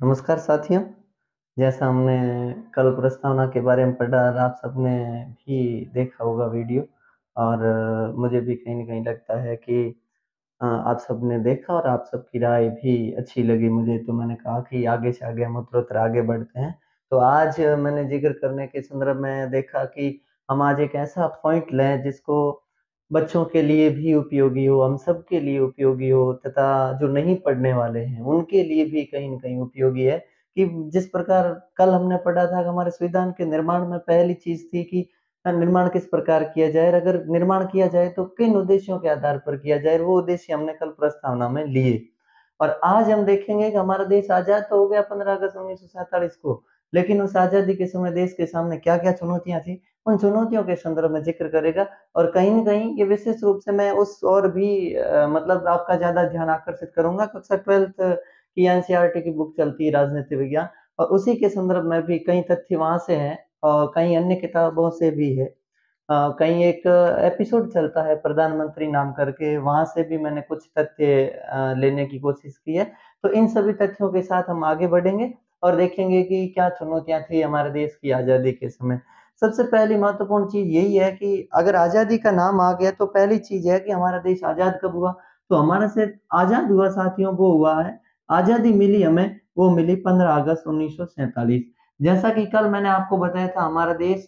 नमस्कार साथियों। जैसा हमने कल प्रस्तावना के बारे में पढ़ा और आप सबने भी देखा होगा वीडियो और मुझे भी कहीं न कहीं लगता है कि आप सबने देखा और आप सबकी राय भी अच्छी लगी मुझे, तो मैंने कहा कि आगे से आगे हम उत्तरोत्तर आगे बढ़ते हैं। तो आज मैंने ज़िक्र करने के संदर्भ में देखा कि हम आज एक ऐसा पॉइंट लें जिसको बच्चों के लिए भी उपयोगी हो, हम सबके लिए उपयोगी हो तथा जो नहीं पढ़ने वाले हैं, उनके लिए भी कहीं न कहीं उपयोगी है कि जिस प्रकार कल हमने पढ़ा था कि हमारे संविधान के निर्माण में पहली चीज़ थी कि निर्माण किस प्रकार किया जाए और अगर निर्माण किया जाए तो किन उद्देश्यों के आधार पर किया जाए, वो उद्देश्य हमने कल प्रस्तावना में लिए। और आज हम देखेंगे कि हमारा देश आज़ाद तो हो गया 15 अगस्त 1947 को, लेकिन उस आज़ादी के समय देश के सामने क्या-क्या चुनौतियाँ थी, उन चुनौतियों के संदर्भ में ज़िक्र करेगा और कहीं न कहीं ये विशेष रूप से मैं उस ओर भी मतलब आपका ज़्यादा ध्यान आकर्षित करूँगा। कक्षा 12th की एनसीईआरटी की बुक चलती है राजनीति विज्ञान और उसी के संदर्भ में भी कई तथ्य वहाँ से हैं और कई अन्य किताबों से भी है। कहीं एक एपिसोड चलता है प्रधानमंत्री नाम करके, वहाँ से भी मैंने कुछ तथ्य लेने की कोशिश की है। तो इन सभी तथ्यों के साथ हम आगे बढ़ेंगे और देखेंगे कि क्या चुनौतियाँ थी हमारे देश की आज़ादी के समय। सबसे पहली महत्वपूर्ण चीज़ यही है कि अगर आज़ादी का नाम आ गया तो पहली चीज़ है कि हमारा देश आज़ाद कब हुआ? तो हमारा से आज़ाद हुआ साथियों वो हुआ है, आज़ादी मिली हमें, वो मिली 15 अगस्त 1947। जैसा कि कल मैंने आपको बताया था हमारा देश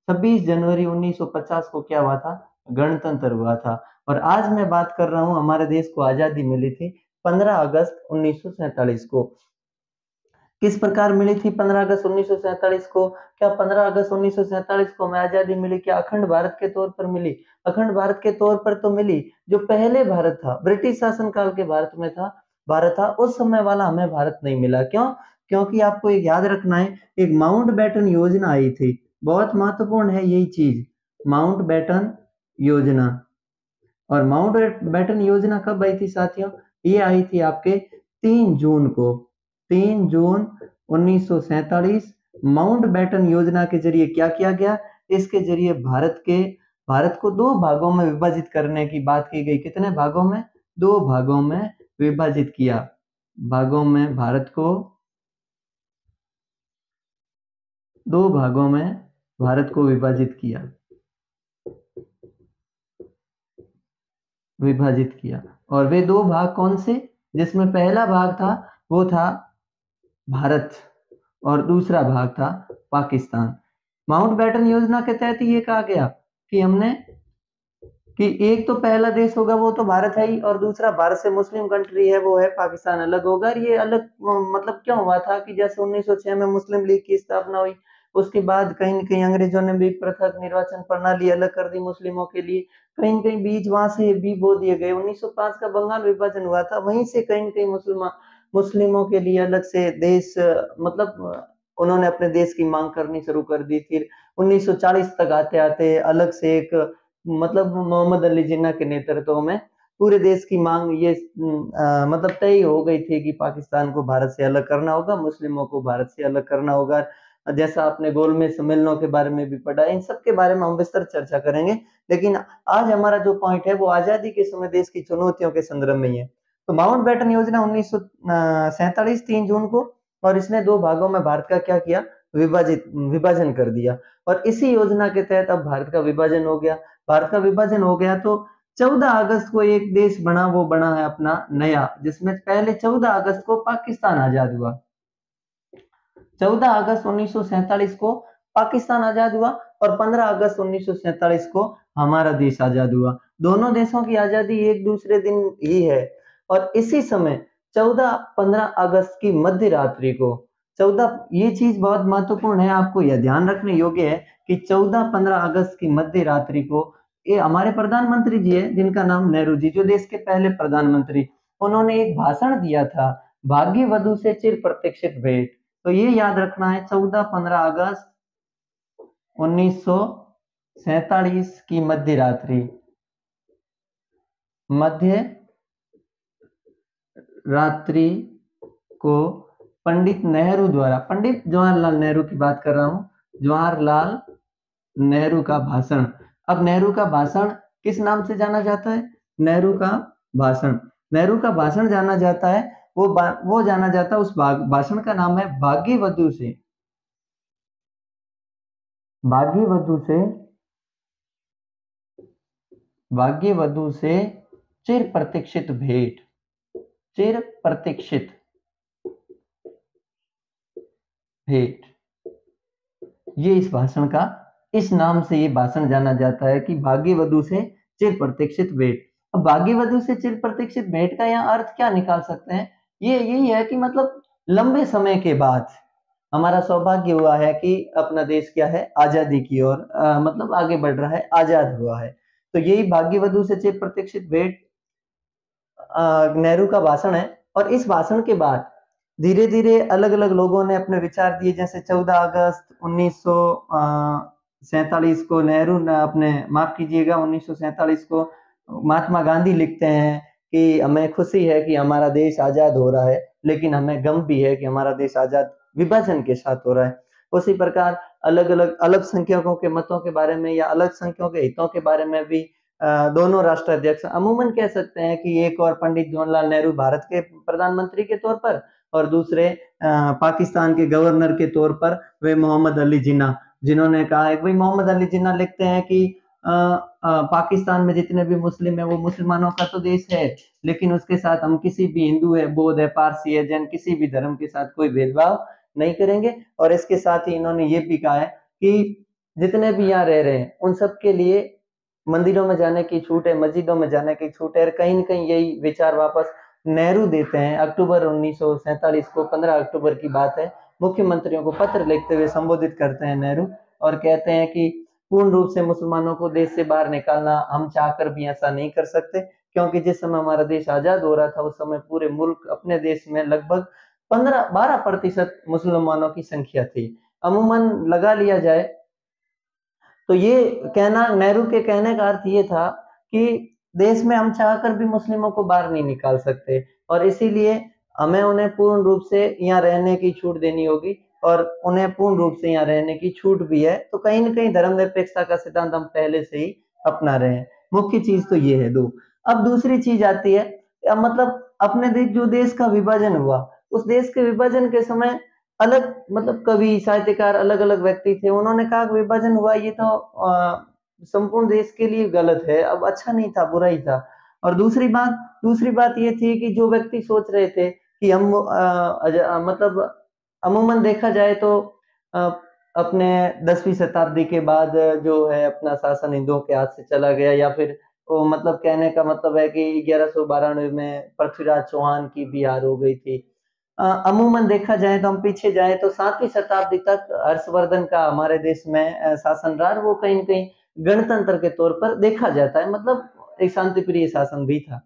26 जनवरी 1950 को क्या हुआ था? गणतंत्र हुआ था और आज मैं बात कर रहा हूँ हमारे देश को आज़ादी मिली थी 15 अगस्त 1947 को। किस प्रकार मिली थी 15 अगस्त 1947 को? क्या 15 अगस्त 1947 को हमें आज़ादी मिली क्या अखंड भारत के तौर पर मिली? अखंड भारत के तौर पर तो मिली, जो पहले भारत था, ब्रिटिश शासन काल के भारत था, उस समय वाला हमें भारत नहीं मिला। क्यों? क्योंकि आपको एक याद रखना है, एक माउंटबेटन योजना आई थी। बहुत महत्वपूर्ण है यही चीज़, माउंटबेटन योजना। और माउंटबेटन योजना कब आई थी साथियों? ये आई थी आपके 3 जून को, 3 जून 1947 माउंटबेटन योजना के ज़रिए क्या किया गया? इसके ज़रिए भारत को 2 भागों में विभाजित करने की बात की गई। कितने भागों में? 2 भागों में विभाजित किया। भागों में भारत को 2 भागों में भारत को विभाजित किया और वे 2 भाग कौन से? जिसमें पहला भाग था वो था भारत और दूसरा भाग था पाकिस्तान। माउंटबेटन योजना के तहत ये कहा गया कि हमने कि एक तो पहला देश होगा वो तो भारत है ही और दूसरा भारत से मुस्लिम कंट्री है वो है पाकिस्तान अलग होगा और ये अलग मतलब क्यों हुआ था कि जैसे 1906 में मुस्लिम लीग की स्थापना हुई, उसके बाद कहीं न कहीं अंग्रेजों ने भी पृथक निर्वाचन प्रणाली अलग कर दी मुस्लिमों के लिए, कहीं न कहीं बीज वहाँ से भी बो दिए गए। 1905 का बंगाल विभाजन हुआ था, वहीं से कहीं न कहीं मुस्लिमों के लिए अलग से देश मतलब उन्होंने अपने देश की माँग करनी शुरू कर दी। फिर 1940 तक आते-आते अलग से एक मतलब मोहम्मद अली जिन्ना के नेतृत्व में पूरे देश की माँग ये मतलब तय हो गई थी कि पाकिस्तान को भारत से अलग करना होगा, मुस्लिमों को भारत से अलग करना होगा। जैसा आपने गोलमेज सम्मेलनों के बारे में भी पढ़ा है, इन सब के बारे में हम विस्तृत चर्चा करेंगे। लेकिन आज हमारा जो पॉइंट है वो आज़ादी के समय देश की चुनौतियों के संदर्भ में ही है। तो माउंटबेटन योजना 1947 3 जून को और इसने 2 भागों में भारत का क्या किया? विभाजन कर दिया और इसी योजना के तहत अब भारत का विभाजन हो गया तो 14 अगस्त को एक देश बना, वो बना है अपना नया, जिसमें पहले 14 अगस्त को पाकिस्तान आज़ाद हुआ। 14 अगस्त 1947 को पाकिस्तान आज़ाद हुआ और 15 अगस्त 1947 को हमारा देश आज़ाद हुआ। दोनों देशों की आज़ादी एक दूसरे दिन ही है और इसी समय 14-15 अगस्त की मध्य रात्रि को 14 ये चीज़ बहुत महत्वपूर्ण है, आपको यह ध्यान रखने योग्य है कि 14-15 अगस्त की मध्य रात्रि को ये हमारे प्रधानमंत्री जी हैं, जिनका नाम नेहरू जी, जो देश के पहले प्रधानमंत्री, उन्होंने एक भाषण दिया था, भाग्य वधु से चिर प्रतीक्षित भेंट। तो ये याद रखना है 14-15 अगस्त 1947 की मध्य रात्रि को पंडित जवाहरलाल नेहरू की बात कर रहा हूँ, जवाहरलाल नेहरू का भाषण। अब नेहरू का भाषण किस नाम से जाना जाता है? नेहरू का भाषण जाना जाता है वो जाना जाता है, उस भाषण का नाम है भाग्यवधु से, भाग्यवधु से, भाग्यवधु से चिर प्रतीक्षित भेंट, चिर प्रतीक्षित भेंट, ये इस भाषण का, इस नाम से ये भाषण जाना जाता है कि भाग्यवधु से चिर प्रतीक्षित भेंट। अब भाग्यवधु से चिर प्रतीक्षित भेंट का यहाँ अर्थ क्या निकाल सकते हैं? ये यही है कि मतलब लंबे समय के बाद हमारा सौभाग्य हुआ है कि अपना देश क्या है, आजादी की ओर मतलब आगे बढ़ रहा है, आजाद हुआ है। तो यही भाग्यवधु से चिर प्रतीक्षित भेंट नेहरू का भाषण है। और इस भाषण के बाद धीरे धीरे अलग अलग लोगों ने अपने विचार दिए, जैसे 14 अगस्त 1947 को नेहरू ने अपने, माफ कीजिएगा, 1947 को महात्मा गांधी लिखते हैं कि हमें खुशी है कि हमारा देश आजाद हो रहा है, लेकिन हमें गम भी है कि हमारा देश आजाद विभाजन के साथ हो रहा है। उसी प्रकार अलग अलग अल्पसंख्यकों के मतों के बारे में या अल्पसंख्यकों के हितों के बारे में भी दोनों राष्ट्राध्यक्ष अमूमन कह सकते हैं कि एक और पंडित जवाहरलाल नेहरू भारत के प्रधानमंत्री के तौर पर, और दूसरे पाकिस्तान के गवर्नर के तौर पर वे मोहम्मद अली जिन्ना, जिन्होंने कहा है, भाई मोहम्मद अली जिन्ना लिखते हैं कि पाकिस्तान में जितने भी मुस्लिम है वो मुसलमानों का तो देश है, लेकिन उसके साथ हम किसी भी हिंदू है, बौद्ध है, पारसी है, जैन, किसी भी धर्म के साथ कोई भेदभाव नहीं करेंगे। और इसके साथ ही इन्होंने ये भी कहा है कि जितने भी यहाँ रह रहे हैं उन सबके लिए मंदिरों में जाने की छूट है, मस्जिदों में जाने की छूट है। कहीं न कहीं यही विचार वापस नेहरू देते हैं। अक्टूबर 1947 को, 15 अक्टूबर की बात है, मुख्यमंत्रियों को पत्र लिखते हुए संबोधित करते हैं नेहरू और कहते हैं कि पूर्ण रूप से मुसलमानों को देश से बाहर निकालना हम चाहकर भी ऐसा नहीं कर सकते, क्योंकि जिस समय हमारा देश आजाद हो रहा था उस समय पूरे मुल्क, अपने देश में लगभग 12% मुसलमानों की संख्या थी। अमूमन लगा लिया जाए तो ये कहना, नेहरू के कहने का अर्थ ये था कि देश में हम चाहकर भी मुस्लिमों को बाहर नहीं निकाल सकते, और इसीलिए हमें उन्हें पूर्ण रूप से यहाँ रहने की छूट देनी होगी, और उन्हें पूर्ण रूप से यहाँ रहने की छूट भी है। तो कहीं न कहीं धर्मनिरपेक्षता का सिद्धांत हम पहले से ही अपना रहे हैं। मुख्य चीज़ तो ये है 2। अब दूसरी चीज़ आती है, मतलब अपने देश, जो देश का विभाजन हुआ, उस देश के विभाजन के समय अलग, मतलब कवि, साहित्यकार, अलग-अलग व्यक्ति थे, उन्होंने कहा कि विभाजन हुआ ये तो संपूर्ण देश के लिए गलत है, अब अच्छा नहीं था, बुरा ही था। और दूसरी बात ये थी कि जो व्यक्ति सोच रहे थे कि हम मतलब अमूमन देखा जाए तो अ, अपने 10वीं शताब्दी के बाद जो है अपना शासन हिंदुओं के हाथ से चला गया, या फिर वो, मतलब कहने का मतलब है कि 1192 में पृथ्वीराज चौहान की भी हार हो गई थी। अमूमन देखा जाए तो हम पीछे जाए तो 7वीं शताब्दी तक हर्षवर्धन का हमारे देश में शासन रहा, वो कहीं न कहीं गणतंत्र के तौर पर देखा जाता है, मतलब एक शांतिप्रिय शासन भी था।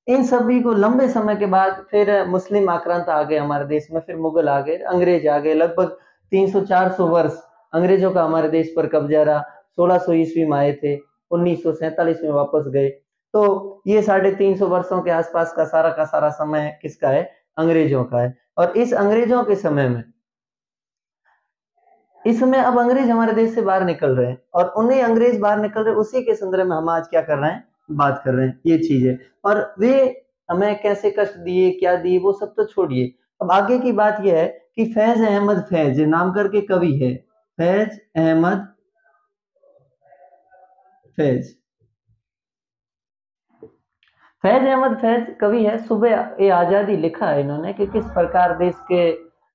इन सभी को लंबे समय के बाद फिर मुस्लिम आक्रांत आ गए हमारे देश में, फिर मुगल आ गए, अंग्रेज आ गए, लगभग 300-400 वर्ष अंग्रेजों का हमारे देश पर कब्जा रहा। 1600 ईस्वी में आए थे, 1947 में वापस गए। तो ये 350 वर्षों के आसपास का सारा समय किसका है? अंग्रेजों का है। और इस अंग्रेजों के समय में, इस समय अब अंग्रेज हमारे देश से बाहर निकल रहे हैं, और उन्हीं अंग्रेज बाहर निकल रहे हैं, उसी के संदर्भ में हम आज क्या कर रहे हैं, बात कर रहे हैं, ये चीज है। और वे हमें कैसे कष्ट दिए, क्या दिए, वो सब तो छोड़िए। अब आगे की बात यह है कि फैज अहमद फैज नाम करके कवि है, फैज अहमद फैज, फैज अहमद फैज कवि है। सुबह ए आजादी लिखा है इन्होंने कि किस प्रकार देश के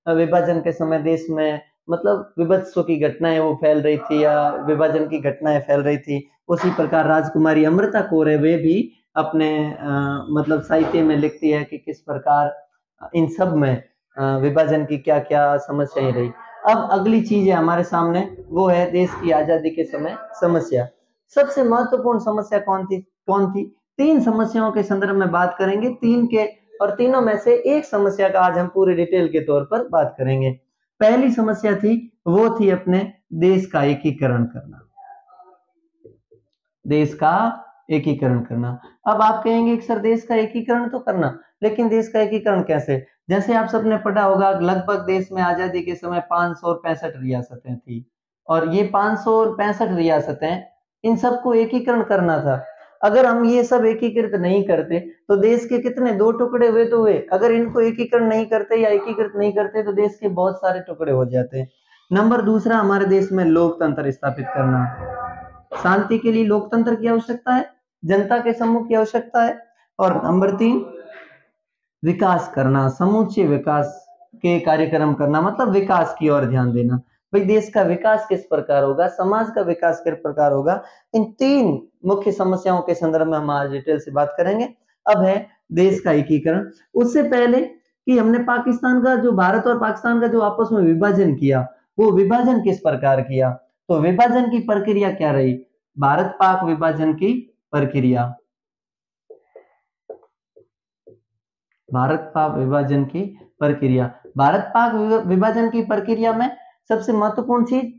विभाजन के समय देश में, मतलब विभत्सों की घटनाएं वो फैल रही थी, या विभाजन की घटनाएं फैल रही थी। उसी प्रकार राजकुमारी अमृता कौर है, वे भी अपने मतलब साहित्य में लिखती है कि किस प्रकार इन सब में विभाजन की क्या क्या समस्याएं रही। अब अगली चीज है हमारे सामने, वो है देश की आजादी के समय समस्या। सबसे महत्वपूर्ण समस्या कौन थी? 3 समस्याओं के संदर्भ में बात करेंगे, 3 के, और तीनों में से एक समस्या का आज हम पूरी डिटेल के तौर पर बात करेंगे। पहली समस्या थी, वो थी अपने देश का एकीकरण करना, देश का एकीकरण करना। अब आप कहेंगे कि सर देश का एकीकरण तो करना, लेकिन देश का एकीकरण कैसे? जैसे आप सबने पढ़ा होगा, लगभग देश में आजादी के समय 565 रियासतें थी, और ये 565 रियासतें, इन सबको एकीकरण करना था। अगर हम ये सब एकीकृत नहीं करते तो देश के कितने 2 टुकड़े हुए तो हुए, अगर इनको एकीकरण नहीं करते या एकीकृत नहीं करते तो देश के बहुत सारे टुकड़े हो जाते। नंबर दूसरा, हमारे देश में लोकतंत्र स्थापित करना। शांति के लिए लोकतंत्र की आवश्यकता है, जनता के समूह की आवश्यकता है। और नंबर 3, विकास करना, समूचे विकास के कार्यक्रम करना, मतलब विकास की ओर ध्यान देना। भाई देश का विकास किस प्रकार होगा, समाज का विकास किस प्रकार होगा, इन 3 मुख्य समस्याओं के संदर्भ में हम आज डिटेल से बात करेंगे। अब है देश का एकीकरण। उससे पहले कि हमने पाकिस्तान का जो, भारत और पाकिस्तान का जो आपस में विभाजन किया, वो विभाजन किस प्रकार किया, तो विभाजन की प्रक्रिया क्या रही, भारत पाक विभाजन की प्रक्रिया, भारत पाक विभाजन की प्रक्रिया। भारत पाक विभाजन की प्रक्रिया में सबसे महत्वपूर्ण चीज,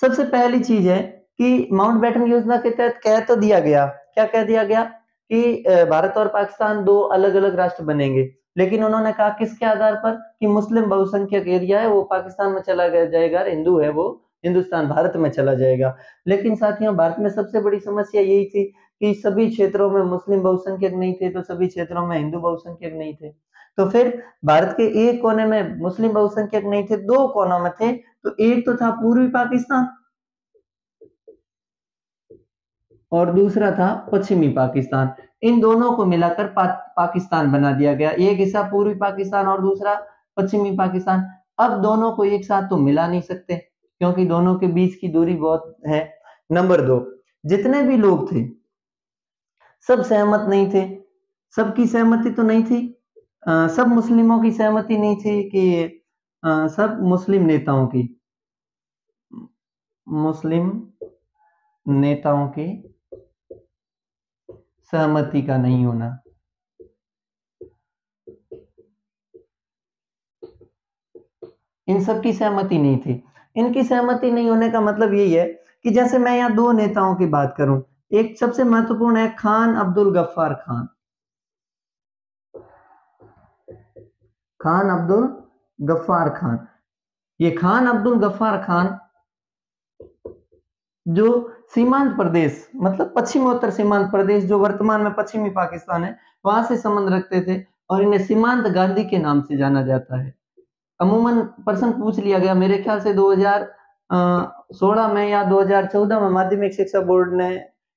सबसे पहली चीज है कि माउंटबेटन योजना के तहत कह तो दिया गया, क्या कह दिया गया कि भारत और पाकिस्तान 2 अलग अलग राष्ट्र बनेंगे, लेकिन उन्होंने कहा किसके आधार पर, कि मुस्लिम बहुसंख्यक एरिया है वो पाकिस्तान में चला जाएगा, हिंदू है वो हिंदुस्तान भारत में चला जाएगा। लेकिन साथियों, भारत में सबसे बड़ी समस्या यही थी कि सभी क्षेत्रों में मुस्लिम बहुसंख्यक नहीं थे, तो सभी क्षेत्रों में हिंदू बहुसंख्यक नहीं थे। तो फिर भारत के एक कोने में मुस्लिम बहुसंख्यक नहीं थे, 2 कोनों में थे। तो एक तो था पूर्वी पाकिस्तान और दूसरा था पश्चिमी पाकिस्तान। इन दोनों को मिलाकर पाकिस्तान बना दिया गया, एक हिस्सा पूर्वी पाकिस्तान और दूसरा पश्चिमी पाकिस्तान। अब दोनों को एक साथ तो मिला नहीं सकते क्योंकि दोनों के बीच की दूरी बहुत है। नंबर 2, जितने भी लोग थे सब सहमत नहीं थे, सबकी सहमति तो नहीं थी, सब मुस्लिमों की सहमति नहीं थी कि सब मुस्लिम नेताओं की, मुस्लिम नेताओं की सहमति का नहीं होना। इन सब की सहमति नहीं थी। इनकी सहमति नहीं होने का मतलब यही है कि जैसे मैं यहाँ 2 नेताओं की बात करूं, एक सबसे महत्वपूर्ण है खान अब्दुल गफ्फार खान, खान अब्दुल गफ्फार खान। ये खान अब्दुल गफ्फार खान जो सीमांत प्रदेश, मतलब पश्चिमोत्तर सीमांत प्रदेश जो वर्तमान में पश्चिमी पाकिस्तान है, वहां से संबंध रखते थे और इन्हें सीमांत गांधी के नाम से जाना जाता है। अमूमन प्रश्न पूछ लिया गया, मेरे ख्याल से 2016 में या 2014 में माध्यमिक शिक्षा बोर्ड ने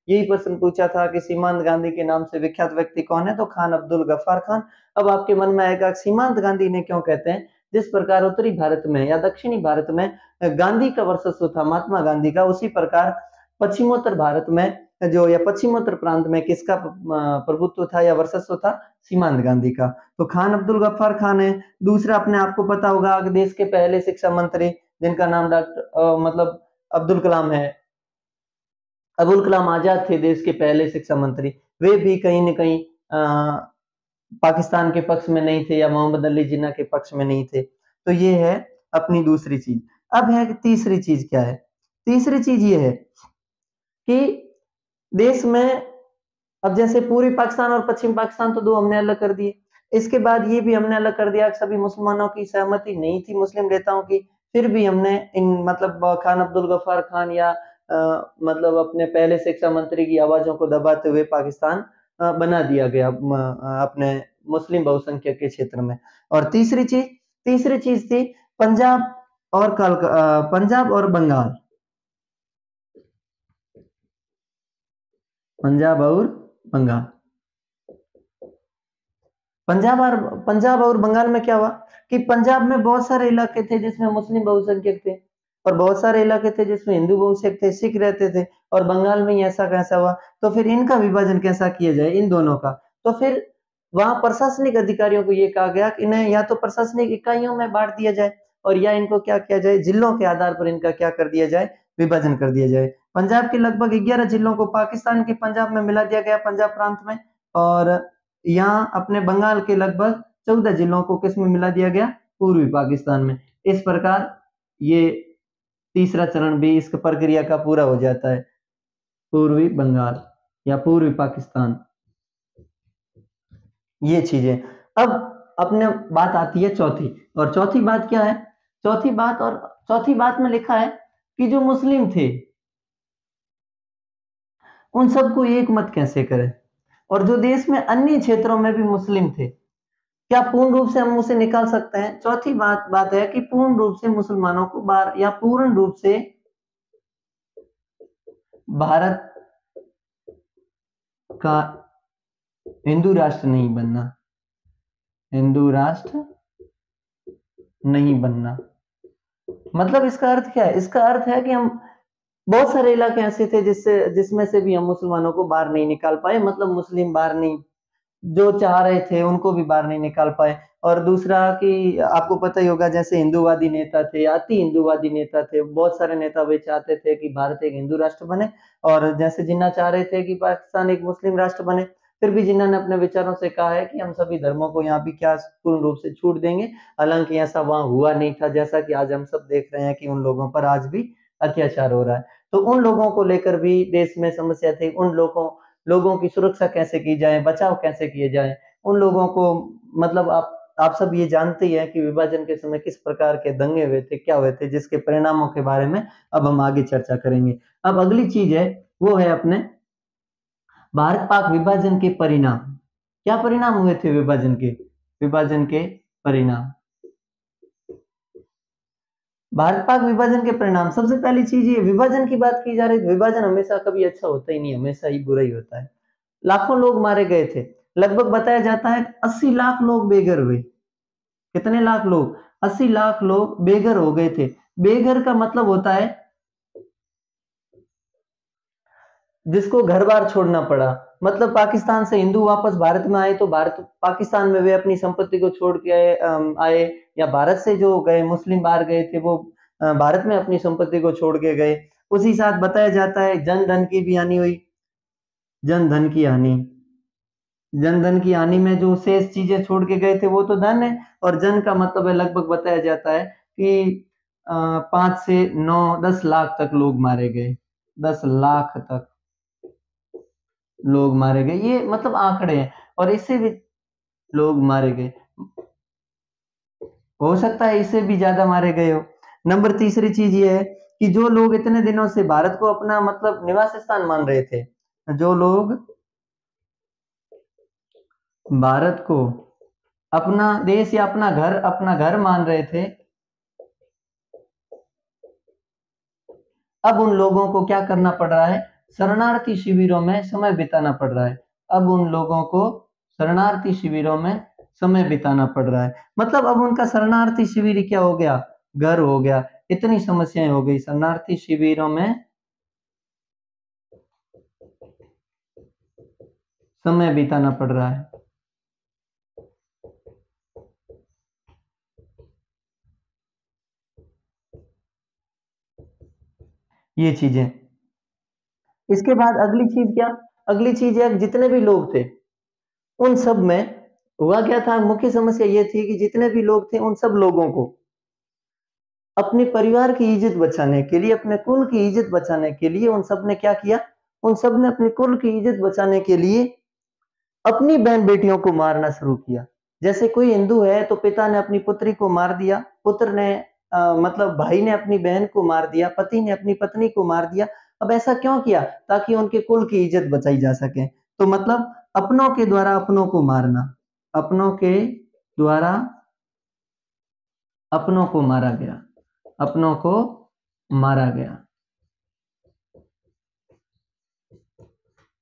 यही प्रश्न पूछा था कि सीमांत गांधी के नाम से विख्यात व्यक्ति कौन है, तो खान अब्दुल गफ्फार खान। अब आपके मन में आएगा सीमांत गांधी ने क्यों कहते हैं, जिस प्रकार उत्तरी भारत में या दक्षिणी भारत में गांधी का वर्चस्व था, महात्मा गांधी का, उसी प्रकार पश्चिमोत्तर भारत में जो, या पश्चिमोत्तर प्रांत में किसका प्रभुत्व था या वर्चस्व था, सीमांत गांधी का। तो खान अब्दुल गफ्फार खान है। दूसरा, अपने आपको पता होगा कि देश के पहले शिक्षा मंत्री जिनका नाम डॉक्टर मतलब अब्दुल कलाम है, अबुल कलाम आजाद थे देश के पहले शिक्षा मंत्री, वे भी कहीं न कहीं पाकिस्तान के पक्ष में नहीं थे या मोहम्मद अली जिन्ना के पक्ष में नहीं थे। तो ये है अपनी दूसरी चीज। अब है कि तीसरी चीज क्या है, तीसरी चीज ये है कि देश में, अब जैसे पूर्वी पाकिस्तान और पश्चिम पाकिस्तान तो 2 हमने अलग कर दिए, इसके बाद ये भी हमने अलग कर दिया कि सभी मुसलमानों की सहमति नहीं थी, मुस्लिम नेताओं की, फिर भी हमने इन मतलब खान अब्दुल गफ्फार खान या मतलब अपने पहले शिक्षा मंत्री की आवाजों को दबाते हुए पाकिस्तान बना दिया गया अपने मुस्लिम बहुसंख्यक के क्षेत्र में। और तीसरी चीज थी पंजाब और पंजाब और बंगाल, पंजाब और बंगाल। पंजाब और बंगाल में क्या हुआ कि पंजाब में बहुत सारे इलाके थे जिसमें मुस्लिम बहुसंख्यक थे और बहुत सारे इलाके थे जिसमें हिंदू बहुसंख्यक थे, सिख रहते थे, और बंगाल में ही ऐसा कैसा हुआ, तो फिर इनका विभाजन कैसा किया जाए इन दोनों का। तो फिर वहां प्रशासनिक अधिकारियों को ये कहा गया कि इन्हें या तो प्रशासनिक इकाइयों में बांट दिया जाए और या इनको क्या किया जाए, जिलों के आधार पर इनका क्या कर दिया जाए, विभाजन कर दिया जाए। पंजाब के लगभग 11 जिलों को पाकिस्तान के पंजाब में मिला दिया गया, पंजाब प्रांत में, और यहाँ अपने बंगाल के लगभग 14 जिलों को किस में मिला दिया गया, पूर्वी पाकिस्तान में। इस प्रकार ये तीसरा चरण भी इस प्रक्रिया का पूरा हो जाता है, पूर्वी बंगाल या पूर्वी पाकिस्तान, ये चीजें। अब अपने बात आती है चौथी, और चौथी बात क्या है, चौथी बात में लिखा है कि जो मुस्लिम थे उन सबको एक मत कैसे करें? और जो देश में अन्य क्षेत्रों में भी मुस्लिम थे, क्या पूर्ण रूप से हम उसे निकाल सकते हैं? चौथी बात है कि पूर्ण रूप से मुसलमानों को बाहर या पूर्ण रूप से भारत का हिंदू राष्ट्र नहीं बनना, हिंदू राष्ट्र नहीं बनना। मतलब इसका अर्थ क्या है? इसका अर्थ है कि हम बहुत सारे इलाके ऐसे थे जिसमें से भी हम मुसलमानों को बाहर नहीं निकाल पाए, मतलब मुस्लिम बाहर नहीं, जो चाह रहे थे उनको भी बाहर नहीं निकाल पाए। और दूसरा कि आपको पता ही होगा, जैसे हिंदूवादी नेता थे, अति हिंदूवादी नेता थे, बहुत सारे नेता वे चाहते थे कि भारत एक हिंदू राष्ट्र बने, और जैसे जिन्ना चाह रहे थे कि पाकिस्तान एक मुस्लिम राष्ट्र बने। फिर भी जिन्ना ने अपने विचारों से कहा है कि हम सभी धर्मों को यहाँ भी क्या पूर्ण रूप से छूट देंगे। हालांकि ऐसा वहां हुआ नहीं था, जैसा कि आज हम सब देख रहे हैं कि उन लोगों पर आज भी अत्याचार हो रहा है। तो उन लोगों को लेकर भी देश में समस्या थी, उन लोगों की सुरक्षा कैसे की जाए, बचाव कैसे किए जाए उन लोगों को। मतलब आप सब ये जानते ही हैं कि विभाजन के समय किस प्रकार के दंगे हुए थे, क्या हुए थे, जिसके परिणामों के बारे में अब हम आगे चर्चा करेंगे। अब अगली चीज है, वो है अपने भारत पाक विभाजन के परिणाम। क्या परिणाम हुए थे विभाजन के परिणाम? भारत पाक विभाजन के परिणाम, सबसे पहली चीज ये, विभाजन की बात की जा रही है। विभाजन हमेशा कभी अच्छा होता ही नहीं, हमेशा ही बुरा ही होता है। लाखों लोग मारे गए थे, लगभग बताया जाता है 80 लाख लोग बेघर हुए। कितने लाख लोग? 80 लाख लोग बेघर हो गए थे। बेघर का मतलब होता है जिसको घर बार छोड़ना पड़ा। मतलब पाकिस्तान से हिंदू वापस भारत में आए तो भारत पाकिस्तान में वे अपनी संपत्ति को छोड़ के आए, या भारत से जो गए मुस्लिम बाहर गए थे वो भारत में अपनी संपत्ति को छोड़ के गए। उसी साथ बताया जाता है जन धन की भी हानि हुई। जन धन की हानि, जन धन की हानि में जो शेष चीजें छोड़ के गए थे वो तो धन है, और जन का मतलब है लगभग बताया जाता है कि 5 से 9 10 लाख तक लोग मारे गए। 10 लाख तक लोग मारे गए, ये मतलब आंकड़े हैं। और इससे भी लोग मारे गए, हो सकता है इससे भी ज्यादा मारे गए हो। नंबर तीसरी चीज ये है कि जो लोग इतने दिनों से भारत को अपना मतलब निवास स्थान मान रहे थे, जो लोग भारत को अपना देश या अपना घर मान रहे थे, अब उन लोगों को क्या करना पड़ रहा है? शरणार्थी शिविरों में समय बिताना पड़ रहा है। अब उन लोगों को शरणार्थी शिविरों में समय बिताना पड़ रहा है। मतलब अब उनका शरणार्थी शिविर क्या हो गया? घर हो गया। इतनी समस्याएं हो गई, शरणार्थी शिविरों में समय बिताना पड़ रहा है। ये चीजें, इसके बाद अगली चीज क्या? अगली चीज है जितने भी लोग थे उन सब में हुआ क्या था? मुख्य समस्या ये थी कि जितने भी लोग थे उन सब लोगों को अपने परिवार की इज्जत बचाने के लिए, अपने कुल की इज्जत बचाने के लिए उन सब ने क्या किया? उन सब ने अपने कुल की इज्जत बचाने के लिए अपनी बहन बेटियों को मारना शुरू किया। जैसे कोई हिंदू है तो पिता ने अपनी पुत्री को मार दिया, पुत्र ने मतलब भाई ने अपनी बहन को मार दिया, पति ने अपनी पत्नी को मार दिया। अब ऐसा क्यों किया? ताकि उनके कुल की इज्जत बचाई जा सके। तो मतलब अपनों के द्वारा अपनों को मारना, अपनों के द्वारा अपनों को मारा गया, अपनों को मारा गया।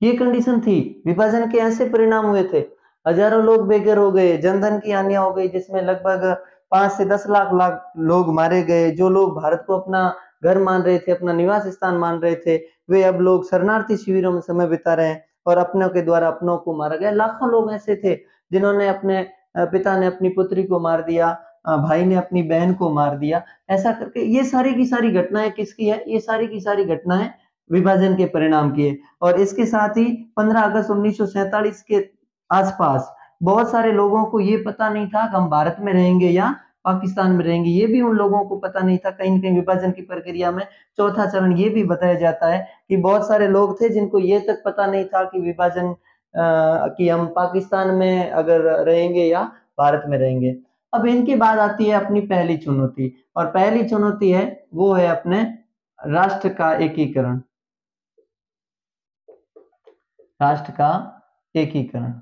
ये कंडीशन थी। विभाजन के ऐसे परिणाम हुए थे, हजारों लोग बेघर हो गए, जनधन की हानियां हो गई, जिसमें लगभग 5 से 10 लाख लोग मारे गए। जो लोग भारत को अपना घर मान रहे थे, अपना निवास स्थान मान रहे थे, वे अब लोग शरणार्थी शिविरों में समय बिता रहे हैं, और अपनों के द्वारा अपनों को मारा गया। लाखों लोग ऐसे थे जिन्होंने अपने पिता ने अपनी पुत्री को मार दिया, भाई ने अपनी बहन को मार दिया। ऐसा करके ये सारी की सारी घटनाएं किसकी है? ये सारी की सारी घटनाएं विभाजन के परिणाम की है। और इसके साथ ही 15 अगस्त 1947 के आसपास बहुत सारे लोगों को ये पता नहीं था कि हम भारत में रहेंगे या पाकिस्तान में रहेंगे। ये भी उन लोगों को पता नहीं था। कहीं न कहीं विभाजन की प्रक्रिया में चौथा चरण ये भी बताया जाता है कि बहुत सारे लोग थे जिनको ये तक पता नहीं था कि विभाजन कि हम पाकिस्तान में अगर रहेंगे या भारत में रहेंगे। अब इनके बाद आती है अपनी पहली चुनौती, और पहली चुनौती है वो है अपने राष्ट्र का एकीकरण। राष्ट्र का एकीकरण।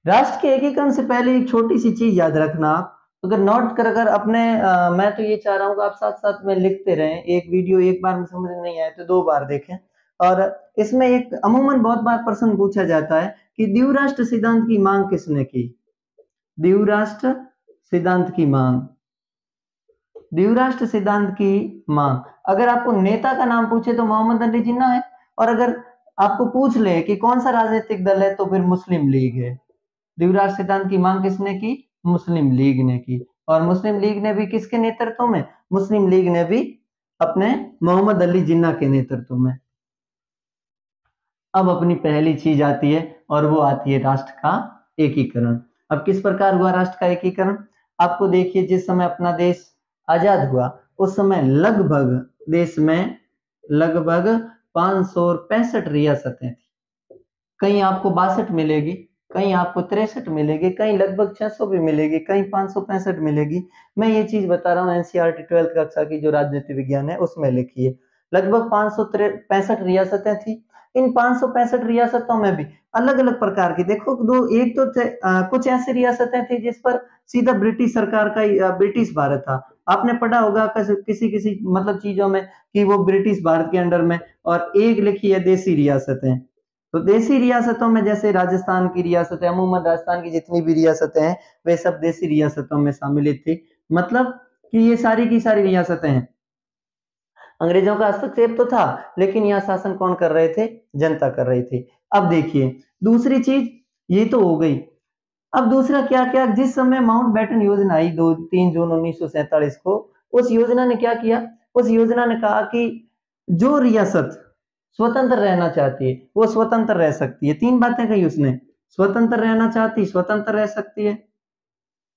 राष्ट्र के एकीकरण से पहले एक छोटी सी चीज याद रखना आप, अगर नोट कर अगर अपने मैं तो ये चाह रहा हूँ कि आप साथ साथ में लिखते रहें, एक वीडियो एक बार में समझ नहीं आए तो 2 बार देखें। और इसमें एक अमूमन बहुत बार प्रश्न पूछा जाता है कि द्विराष्ट्र सिद्धांत की मांग किसने की? द्विराष्ट्र सिद्धांत की मांग, द्विराष्ट्र सिद्धांत की मांग, अगर आपको नेता का नाम पूछे तो मोहम्मद अली जिन्ना है, और अगर आपको पूछ ले कि कौन सा राजनीतिक दल है तो फिर मुस्लिम लीग है। द्विराष्ट्र सिद्धांत की मांग किसने की? मुस्लिम लीग ने की। और मुस्लिम लीग ने भी किसके नेतृत्व में? मुस्लिम लीग ने भी अपने मोहम्मद अली जिन्ना के नेतृत्व में। अब अपनी पहली चीज आती है और वो आती है राष्ट्र का एकीकरण। अब किस प्रकार हुआ राष्ट्र का एकीकरण? आपको देखिए, जिस समय अपना देश आजाद हुआ उस समय लगभग देश में लगभग 565 रियासतें थी। कहीं आपको 62 मिलेगी, कहीं आपको 63 मिलेगी, कहीं लगभग 600 भी मिलेगी, कहीं 565 मिलेगी। मैं ये चीज बता रहा हूँ एनसीईआरटी 12th कक्षा की जो राजनीति विज्ञान है उसमें लिखी है। लगभग 565 रियासतें थी। इन 565 रियासतों में भी अलग अलग प्रकार की, देखो दो, एक तो कुछ ऐसी रियासतें थी जिस पर सीधा ब्रिटिश सरकार का ब्रिटिश भारत था। आपने पढ़ा होगा किसी किसी मतलब चीजों में कि वो ब्रिटिश भारत के अंडर में, और एक लिखी है देसी रियासतें। तो देसी रियासतों में जैसे राजस्थान की रियासतें, अमूमन राजस्थान की जितनी भी रियासतें हैं वे सब देसी रियासतों में शामिलित थी। मतलब कि ये सारी की सारी रियासतें हैं। अंग्रेजों का हस्तक्षेप तो था लेकिन यहाँ शासन कौन कर रहे थे? जनता कर रही थी। अब देखिए दूसरी चीज, ये तो हो गई। अब दूसरा क्या क्या, जिस समय माउंटबेटन योजना आई 3 जून 1947 को, उस योजना ने क्या किया? उस योजना ने कहा कि जो रियासत स्वतंत्र रहना चाहती है वो स्वतंत्र रह सकती है। 3 बातें कही उसने, स्वतंत्र रहना चाहती स्वतंत्र रह सकती है,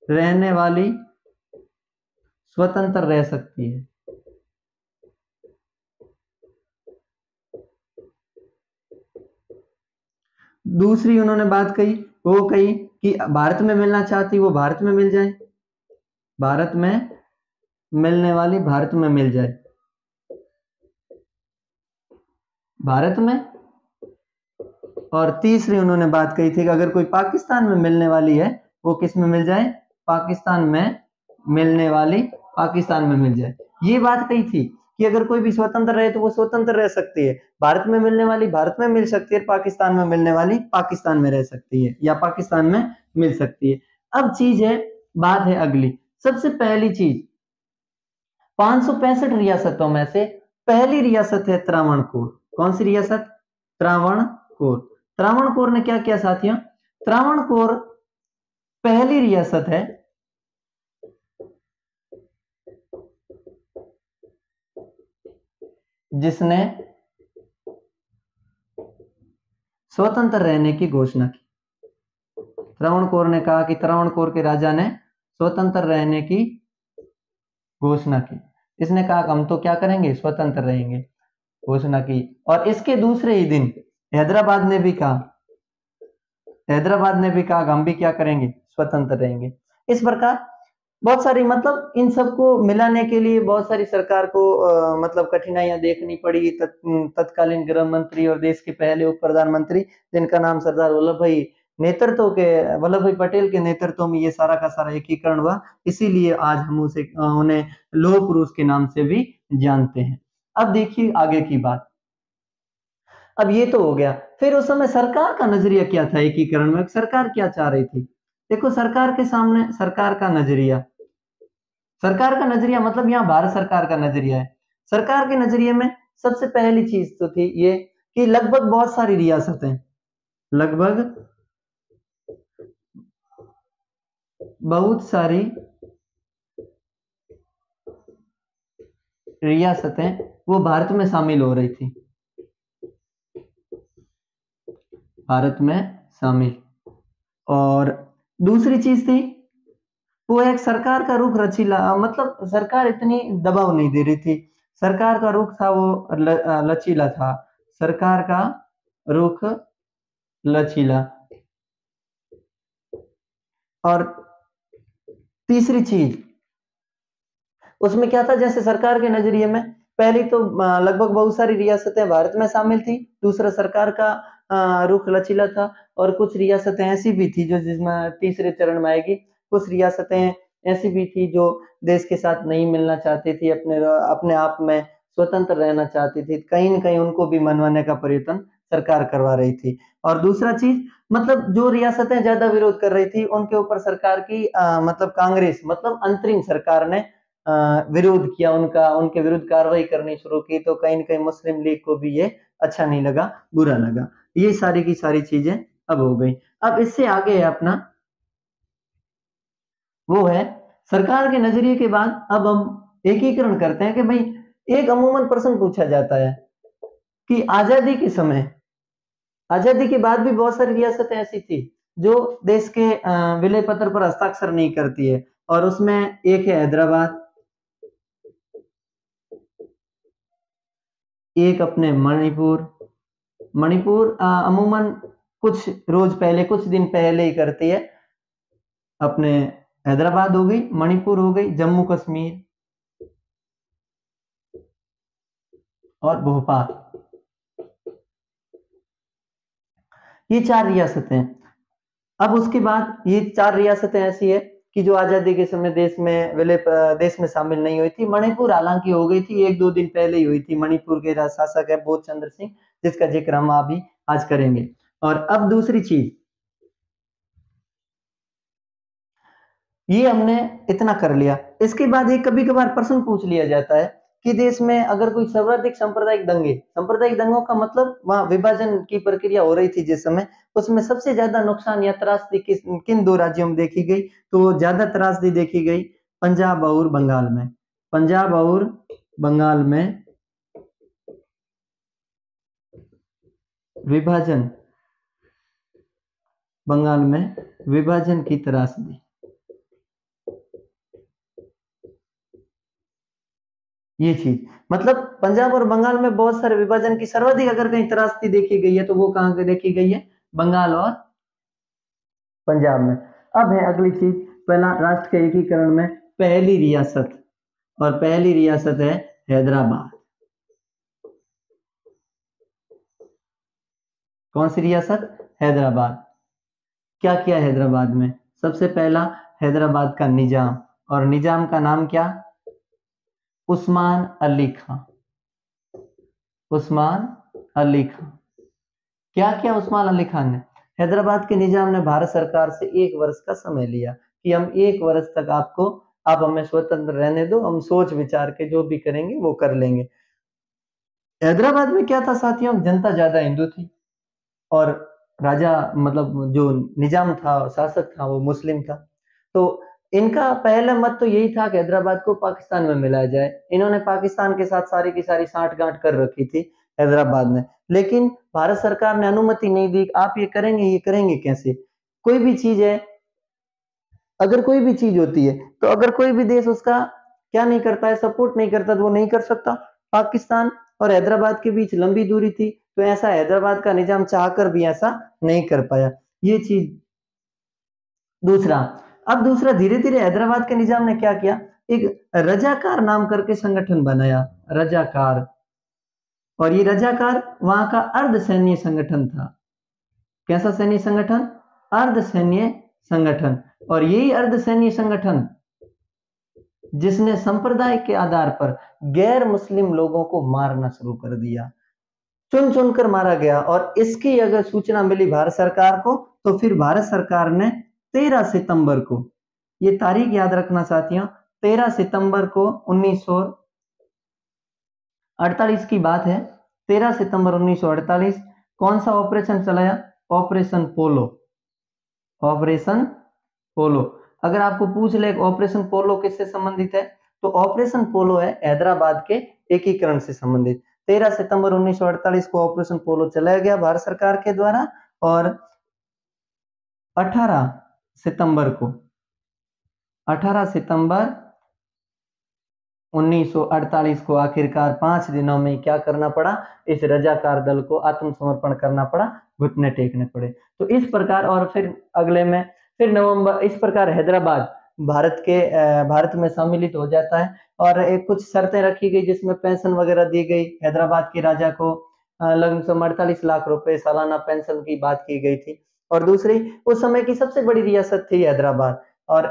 रहने वाली स्वतंत्र रह सकती है। दूसरी उन्होंने बात कही, वो कही कि भारत में मिलना चाहती वो भारत में मिल जाए, भारत में मिलने वाली भारत में मिल जाए, भारत में। और तीसरी उन्होंने बात कही थी कि अगर कोई पाकिस्तान में मिलने वाली है वो किस में मिल जाए? पाकिस्तान में मिलने वाली पाकिस्तान में मिल जाए। ये बात कही थी कि अगर कोई भी स्वतंत्र रहे तो वो स्वतंत्र रह सकती है, भारत में मिलने वाली भारत में मिल सकती है, पाकिस्तान में मिलने वाली पाकिस्तान में रह सकती है या पाकिस्तान में मिल सकती है। अब चीज है, बात है अगली, सबसे पहली चीज, 565 रियासतों में से पहली रियासत है त्रावणकोर। कौन सी रियासत? त्रावणकोर। त्रावणकोर ने क्या किया साथियों? त्रावणकोर पहली रियासत है जिसने स्वतंत्र रहने की घोषणा की। त्रावणकोर ने कहा कि त्रावणकोर के राजा ने स्वतंत्र रहने की घोषणा की। इसने कहा हम तो क्या करेंगे? स्वतंत्र रहेंगे, घोषणा की। और इसके दूसरे ही दिन हैदराबाद ने भी कहा, हैदराबाद ने भी कहा हम भी क्या करेंगे? स्वतंत्र रहेंगे। इस प्रकार बहुत सारी, मतलब इन सबको मिलाने के लिए बहुत सारी सरकार को मतलब कठिनाइयां देखनी पड़ी। तत्कालीन गृह मंत्री और देश के पहले उप प्रधानमंत्री जिनका नाम सरदार वल्लभ भाई पटेल के नेतृत्व में ये सारा का सारा एकीकरण हुआ। इसीलिए आज हम उन्हें लौह पुरुष के नाम से भी जानते हैं। अब देखिए आगे की बात। अब ये तो हो गया, फिर उस समय सरकार का नजरिया क्या था एकीकरण में? सरकार क्या चाह रही थी? देखो सरकार के सामने सरकार का नजरिया मतलब यहाँ भारत सरकार का नजरिया है। सरकार के नजरिए में सबसे पहली चीज तो थी ये कि लगभग बहुत सारी रियासतें वो भारत में शामिल हो रही थी, भारत में शामिल। और दूसरी चीज थी वो एक सरकार का रुख रचीला, मतलब सरकार इतनी दबाव नहीं दे रही थी, सरकार का रुख था वो लचीला था, सरकार का रुख लचीला। और तीसरी चीज उसमें क्या था, जैसे सरकार के नजरिए में पहली तो लगभग बहुत सारी रियासतें भारत में शामिल थी, दूसरा सरकार का रुख लचीला था, और कुछ रियासतें ऐसी भी थी जो जिसमें तीसरे चरण में आएगी, कुछ रियासतें ऐसी भी थी जो देश के साथ नहीं मिलना चाहती थी, अपने आप में स्वतंत्र रहना चाहती थी, कहीं न कहीं उनको भी मनवाने का प्रयत्न सरकार करवा रही थी। और दूसरा चीज़, मतलब जो रियासतें ज़्यादा विरोध कर रही थी, उनके ऊपर सरकार की मतलब कांग्रेस, मतलब अंतरिम सरकार ने विरोध किया उनका, उनके विरुद्ध कार्रवाई करनी शुरू की, तो कहीं न कहीं मुस्लिम लीग को भी ये अच्छा नहीं लगा, बुरा लगा। ये सारी की सारी चीज़ें अब हो गई। अब इससे आगे है अपना, वो है सरकार के नज़रिए के बाद अब हम एकीकरण करते हैं कि भई एक अमूमन प्रश्न पूछा जाता है कि आज़ादी के बाद भी बहुत सारी रियासतें ऐसी थी, जो देश के विलय पत्र पर हस्ताक्षर नहीं करती है, और उसमें एक है हैदराबाद, एक अपने मणिपुर। मणिपुर अमूमन कुछ दिन पहले ही करती है, अपने हैदराबाद हो गई, मणिपुर हो गई, जम्मू कश्मीर और भोपाल, ये 4 रियासतें हैं। अब उसके बाद ये 4 रियासतें ऐसी है कि जो आज़ादी के समय देश में शामिल नहीं हुई थी। मणिपुर हालाँकि हो गई थी, 1-2 दिन पहले ही हुई थी। मणिपुर के शासक है बोध चंद्र सिंह, जिसका ज़िक्र हम अभी आज करेंगे। और अब दूसरी चीज़, ये हमने इतना कर लिया। इसके बाद एक कभी-कभार प्रश्न पूछ लिया जाता है कि देश में अगर कोई सर्वाधिक सांप्रदायिक दंगों का मतलब वहाँ विभाजन की प्रक्रिया हो रही थी जिस समय, उसमें सबसे ज़्यादा नुकसान या त्रासदी किन 2 राज्यों में देखी गई? तो ज़्यादा त्रासदी देखी गई पंजाब और बंगाल में। पंजाब और बंगाल में विभाजन की त्रासदी। ये चीज़, मतलब पंजाब और बंगाल में बहुत सारे विभाजन की सर्वाधिक अगर कहीं त्रासदी देखी गई है, तो वो कहाँ पे देखी गई है? बंगाल और पंजाब में। अब है अगली चीज़, पहला राष्ट्र के एकीकरण में पहली रियासत, और पहली रियासत है हैदराबाद। कौन सी रियासत? हैदराबाद। क्या किया हैदराबाद में? सबसे पहला हैदराबाद का निजाम, और निजाम का नाम क्या? उस्मान अली खां। उस्मान अली खां। क्या किया उस्मान अली खान ने? हैदराबाद के निजाम ने भारत सरकार से 1 वर्ष का समय लिया कि हम 1 वर्ष तक आप हमें स्वतंत्र रहने दो, हम सोच विचार के जो भी करेंगे वो कर लेंगे। हैदराबाद में क्या था साथियों, जनता ज़्यादा हिंदू थी, और राजा, मतलब जो निजाम था, शासक था, वो मुस्लिम था। तो इनका पहला मत तो यही था कि हैदराबाद को पाकिस्तान में मिलाया जाए। इन्होंने पाकिस्तान के साथ सारी की सारी साठ-गांठ कर रखी थी हैदराबाद ने। लेकिन भारत सरकार ने अनुमति नहीं दी, आप ये करेंगे कैसे? कोई भी चीज़ है, अगर कोई भी चीज़ होती है, तो अगर कोई भी देश उसका क्या नहीं करता है, सपोर्ट नहीं करता, तो वो नहीं कर सकता। पाकिस्तान और हैदराबाद के बीच लंबी दूरी थी, तो ऐसा हैदराबाद का निजाम चाहकर भी ऐसा नहीं कर पाया। ये चीज़। दूसरा, अब दूसरा, धीरे-धीरे हैदराबाद के निजाम ने क्या किया, एक रज़ाकार नाम करके संगठन बनाया, रज़ाकार। और ये रज़ाकार वहाँ का अर्धसैन्य संगठन था। कैसा सैन्य संगठन? अर्धसैन्य संगठन। और यही अर्धसैन्य संगठन, जिसने संप्रदाय के आधार पर गैर मुस्लिम लोगों को मारना शुरू कर दिया, चुन-चुन कर मारा गया, और इसकी अगर सूचना मिली भारत सरकार को, तो फिर भारत सरकार ने 13 सितंबर को, ये तारीख याद रखना साथियों, 13 सितंबर को 1948 की बात है। 13 सितंबर 1948 कौन सा ऑपरेशन चलाया? ऑपरेशन पोलो। ऑपरेशन पोलो। अगर आपको पूछ ले ऑपरेशन पोलो किससे संबंधित है, तो ऑपरेशन पोलो है हैदराबाद के एकीकरण से संबंधित। 13 सितंबर 1948 को ऑपरेशन पोलो चलाया गया भारत सरकार के द्वारा, और 18 सितंबर को 18 सितंबर 1948 को आखिरकार 5 दिनों में क्या करना पड़ा, इस रजाकार दल को आत्मसमर्पण करना पड़ा, घुटने टेकने पड़े। तो इस प्रकार, और फिर अगले में फिर नवंबर, इस प्रकार हैदराबाद भारत में सम्मिलित हो जाता है। और एक कुछ शर्तें रखी गई जिसमें पेंशन वगैरह दी गई। हैदराबाद के राजा को लगभग 48 लाख रुपए सालाना पेंशन की बात की गई थी। और दूसरी, उस समय की सबसे बड़ी रियासत थी हैदराबाद। और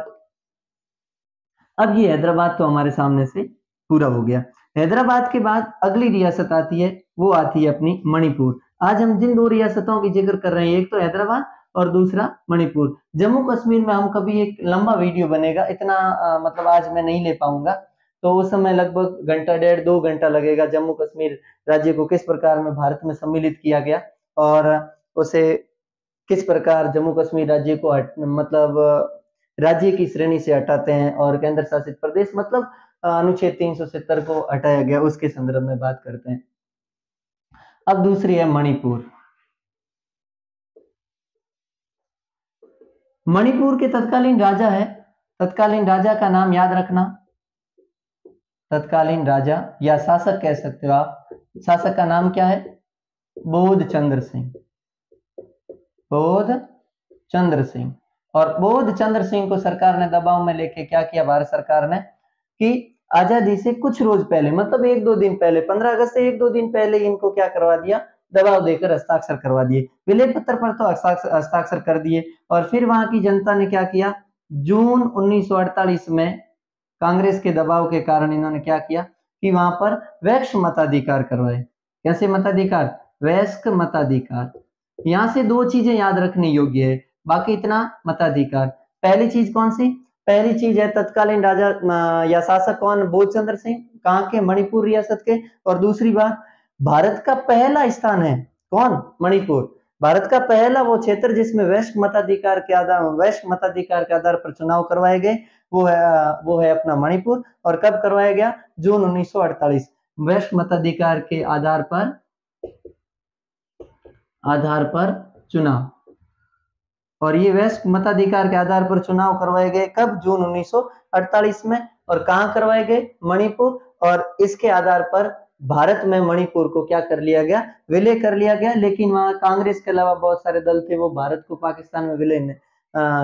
अब ये हैदराबाद तो हमारे सामने से पूरा हो गया। हैदराबाद के बाद अगली रियासत आती है, वो आती है अपनी मणिपुर। आज हम जिन दो रियासतों की जिक्र कर रहे हैं, एक तो हैदराबाद और दूसरा मणिपुर। जम्मू कश्मीर में हम कभी एक लंबा वीडियो बनेगा, इतना मतलब आज मैं नहीं ले पाऊंगा, तो उस समय लगभग घंटा डेढ़ 2 घंटा लगेगा। जम्मू कश्मीर राज्य को किस प्रकार में भारत में सम्मिलित किया गया और उसे किस प्रकार जम्मू कश्मीर राज्य को मतलब राज्य की श्रेणी से हटाते हैं और केंद्र शासित प्रदेश मतलब अनुच्छेद 370 को हटाया गया, उसके संदर्भ में बात करते हैं। अब दूसरी है मणिपुर। मणिपुर के तत्कालीन राजा है, तत्कालीन राजा का नाम याद रखना, तत्कालीन राजा या शासक कह सकते हो आप। शासक का नाम क्या है? बोध चंद्र सिंह, बोध चंद्र सिंह। और बोध चंद्र सिंह को सरकार ने दबाव में लेके क्या किया, भारत सरकार ने, कि आजादी से कुछ रोज पहले मतलब 1-2 दिन पहले, 15 अगस्त से 1-2 दिन पहले इनको क्या करवा दिया, दबाव देकर हस्ताक्षर करवा दिए। विलय पत्र पर तो हस्ताक्षर कर दिए। और फिर वहां की जनता ने क्या किया, जून 1948 में कांग्रेस के दबाव के कारण इन्होंने क्या किया कि वहां पर वैश्य मताधिकार करवाए। कैसे मताधिकार? वयस्क मताधिकार। यहां से दो चीजें याद रखने योग्य है, बाकी इतना मताधिकार। पहली चीज कौन सी? पहली चीज है तत्कालीन राजा या शासक कौन? बोधचंद्र सिंह, कहाँ के? मणिपुर रियासत के। और दूसरी बात, भारत का पहला स्थान है कौन? मणिपुर। भारत का पहला वो क्षेत्र जिसमें वैश्य मताधिकार के आधार पर चुनाव करवाए गए, वो है अपना मणिपुर। और कब करवाया गया? जून 1948। वैश्य मताधिकार के आधार पर चुनाव। और ये वैश्य मताधिकार के आधार पर चुनाव करवाए गए कब? जून 1948 में। और कहां करवाए गए? मणिपुर। और इसके आधार पर भारत में मणिपुर को क्या कर लिया गया? विलय कर लिया गया। लेकिन वहां कांग्रेस के अलावा बहुत सारे दल थे, वो भारत को पाकिस्तान में विलय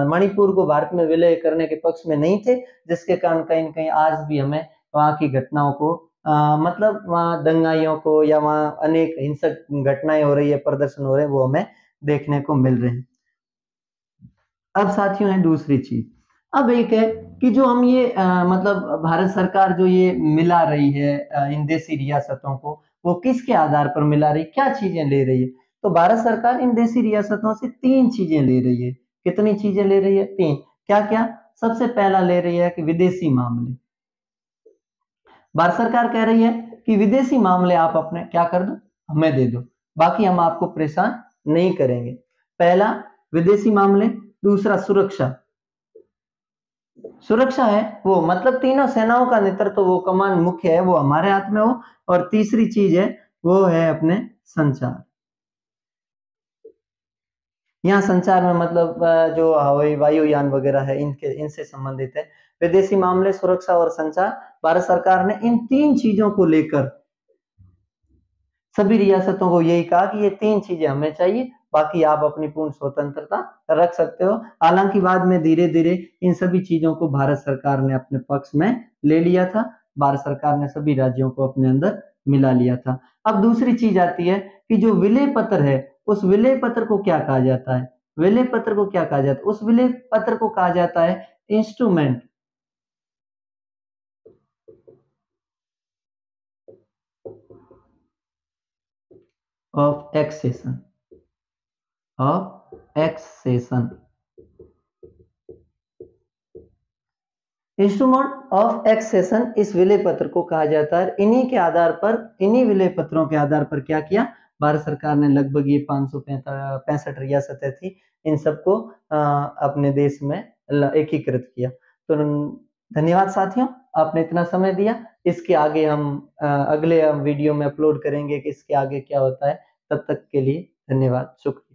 मणिपुर को भारत में विलय करने के पक्ष में नहीं थे, जिसके कारण कहीं न कहीं आज भी हमें वहां की घटनाओं को मतलब वहां दंगाइयों को या वहां अनेक हिंसक घटनाएं हो रही है, प्रदर्शन हो रहे हैं, वो हमें देखने को मिल रहे हैं। अब साथियों है दूसरी चीज। अब एक है कि जो हम ये मतलब भारत सरकार जो ये मिला रही है इन देशी रियासतों को, वो किसके आधार पर मिला रही, क्या चीजें ले रही है? तो भारत सरकार इन देशी रियासतों से 3 चीजें ले रही है। कितनी चीजें ले रही है? 3। क्या क्या? सबसे पहला ले रही है कि विदेशी मामले। भारत सरकार कह रही है कि विदेशी मामले आप अपने क्या कर दो, हमें दे दो, बाकी हम आपको परेशान नहीं करेंगे। पहला विदेशी मामले। दूसरा सुरक्षा। सुरक्षा है वो मतलब तीनों सेनाओं का नेतृत्व, वो कमान मुख्य है, वो हमारे हाथ में हो। और तीसरी चीज है वो है अपने संचार। यहाँ संचार में मतलब जो हवाई वायुयान वगैरह है इनसे संबंधित है। विदेशी मामले, सुरक्षा और संचार। भारत सरकार ने इन 3 चीजों को लेकर सभी रियासतों को यही कहा कि ये 3 चीजें हमें चाहिए, बाकी आप अपनी पूर्ण स्वतंत्रता रख सकते हो। हालांकि बाद में धीरे धीरे इन सभी चीजों को भारत सरकार ने अपने पक्ष में ले लिया था। भारत सरकार ने सभी राज्यों को अपने अंदर मिला लिया था। अब दूसरी चीज आती है कि जो विलय पत्र है, उस विलय पत्र को क्या कहा जाता है? विलय पत्र को क्या कहा जाता है? उस विलय पत्र को कहा जाता है instrument of accession, of accession. Instrument of accession इस विलय पत्र को कहा जाता है। इन्हीं के आधार पर, इन्हीं विलय पत्रों के आधार पर क्या किया भारत सरकार ने? लगभग ये 565 रियासतें थी, इन सबको अपने देश में एकीकृत किया। तो धन्यवाद साथियों, आपने इतना समय दिया। इसके आगे हम अगले वीडियो में अपलोड करेंगे कि इसके आगे क्या होता है। तब तक के लिए धन्यवाद, शुक्रिया।